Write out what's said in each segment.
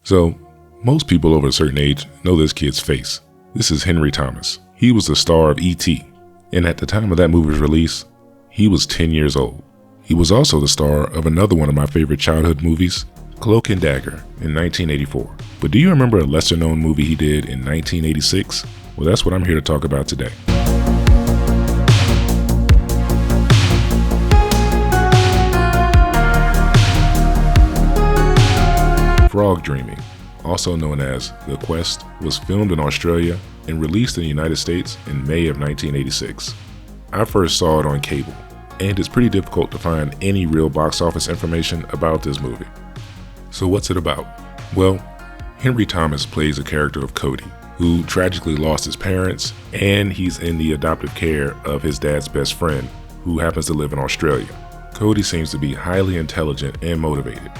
So, most people over a certain age know this kid's face. This is Henry Thomas. He was the star of E.T., and at the time of that movie's release, he was 10 years old. He was also the star of another one of my favorite childhood movies, Cloak and Dagger, in 1984. But do you remember a lesser-known movie he did in 1986? Well, that's what I'm here to talk about today. Frog Dreaming, also known as The Quest, was filmed in Australia and released in the United States in May of 1986. I first saw it on cable, and it's pretty difficult to find any real box office information about this movie. So what's it about? Well, Henry Thomas plays a character of Cody, who tragically lost his parents, and he's in the adoptive care of his dad's best friend, who happens to live in Australia. Cody seems to be highly intelligent and motivated.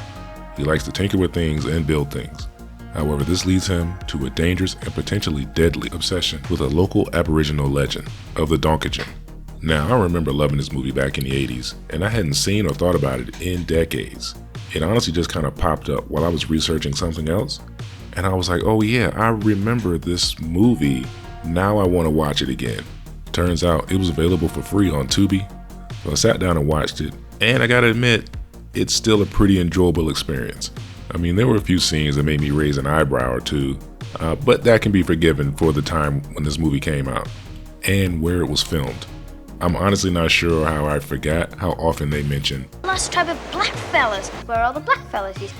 He likes to tinker with things and build things. However, this leads him to a dangerous and potentially deadly obsession with a local Aboriginal legend of the Donkegin. Now, I remember loving this movie back in the 80s, and I hadn't seen or thought about it in decades. It honestly just kind of popped up while I was researching something else, and I was like, oh yeah, I remember this movie. Now I want to watch it again. Turns out it was available for free on Tubi, so I sat down and watched it, and I gotta admit, it's still a pretty enjoyable experience. I mean, there were a few scenes that made me raise an eyebrow or two, but that can be forgiven for the time when this movie came out and where it was filmed. I'm honestly not sure how I forgot how often they mention Lost tribe of black fellas. Where are all the black fellas?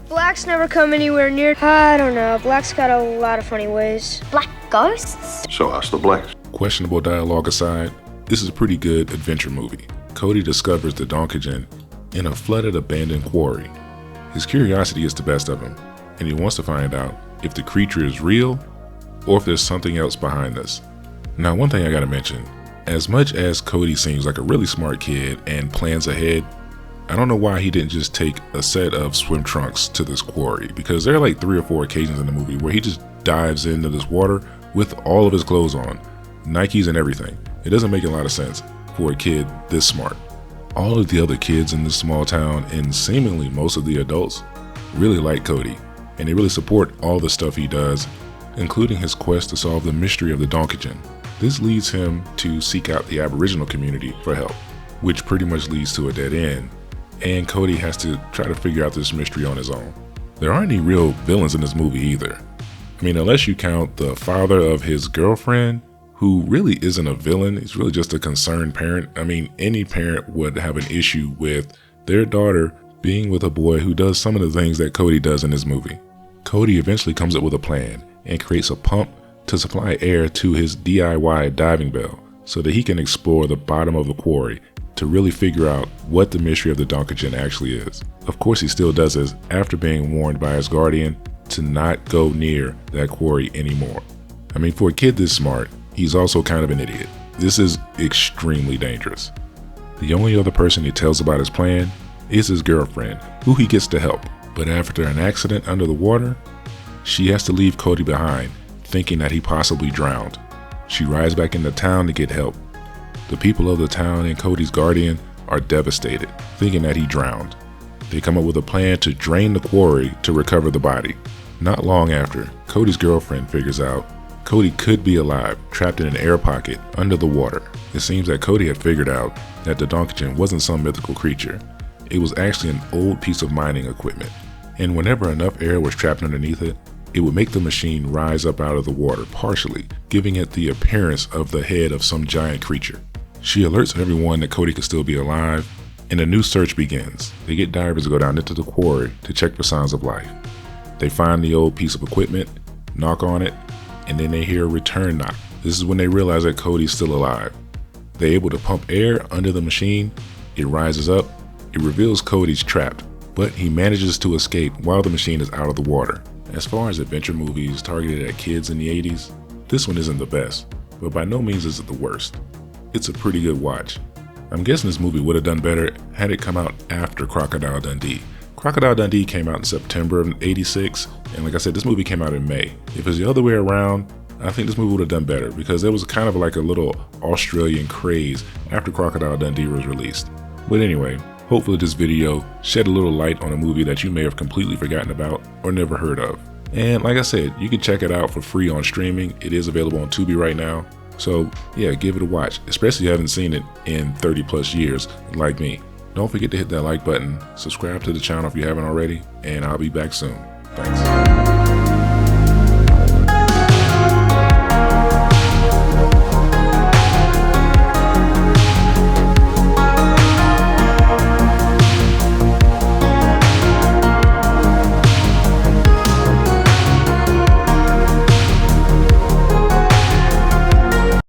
Blacks never come anywhere near. I don't know. Blacks got a lot of funny ways. Black ghosts? So us the blacks. Questionable dialogue aside, this is a pretty good adventure movie. Cody discovers the Donkegin in a flooded abandoned quarry. His curiosity is the best of him, and he wants to find out if the creature is real or if there's something else behind this. Now, one thing I gotta mention, as much as Cody seems like a really smart kid and plans ahead, I don't know why he didn't just take a set of swim trunks to this quarry, because there are like 3 or 4 occasions in the movie where he just dives into this water with all of his clothes on, Nikes and everything. It doesn't make a lot of sense for a kid this smart. All of the other kids in this small town, and seemingly most of the adults, really like Cody, and they really support all the stuff he does, including his quest to solve the mystery of the Donkegin. This leads him to seek out the Aboriginal community for help, which pretty much leads to a dead end, and Cody has to try to figure out this mystery on his own. There aren't any real villains in this movie either. I mean, unless you count the father of his girlfriend, who really isn't a villain. He's really just a concerned parent. I mean, any parent would have an issue with their daughter being with a boy who does some of the things that Cody does in this movie. Cody eventually comes up with a plan and creates a pump to supply air to his DIY diving bell so that he can explore the bottom of the quarry to really figure out what the mystery of the Donkegin actually is. Of course, he still does this after being warned by his guardian to not go near that quarry anymore. I mean, for a kid this smart, he's also kind of an idiot. This is extremely dangerous. The only other person he tells about his plan is his girlfriend, who he gets to help. But after an accident under the water, she has to leave Cody behind, thinking that he possibly drowned. She rides back into town to get help. The people of the town and Cody's guardian are devastated, thinking that he drowned. They come up with a plan to drain the quarry to recover the body. Not long after, Cody's girlfriend figures out Cody could be alive, trapped in an air pocket under the water. It seems that Cody had figured out that the Donkegin wasn't some mythical creature. It was actually an old piece of mining equipment, and whenever enough air was trapped underneath it, it would make the machine rise up out of the water partially, giving it the appearance of the head of some giant creature. She alerts everyone that Cody could still be alive, and a new search begins. They get divers to go down into the quarry to check for signs of life. They find the old piece of equipment, knock on it, and then they hear a return knock. This is when they realize that Cody's still alive. They're able to pump air under the machine. It rises up. It reveals Cody's trapped, but he manages to escape while the machine is out of the water. As far as adventure movies targeted at kids in the 80s, this one isn't the best, but by no means is it the worst. It's a pretty good watch. I'm guessing this movie would have done better had it come out after Crocodile Dundee. Crocodile Dundee came out in September of '86, and like I said, this movie came out in May. If it's the other way around, I think this movie would have done better because there was kind of like a little Australian craze after Crocodile Dundee was released. But anyway, Hopefully this video shed a little light on a movie that you may have completely forgotten about or never heard of. And like I said, you can check it out for free on streaming. It is available on Tubi right now. So yeah, give it a watch, especially if you haven't seen it in 30 plus years like me. Don't forget to hit that like button, subscribe to the channel if you haven't already, and I'll be back soon. Thanks.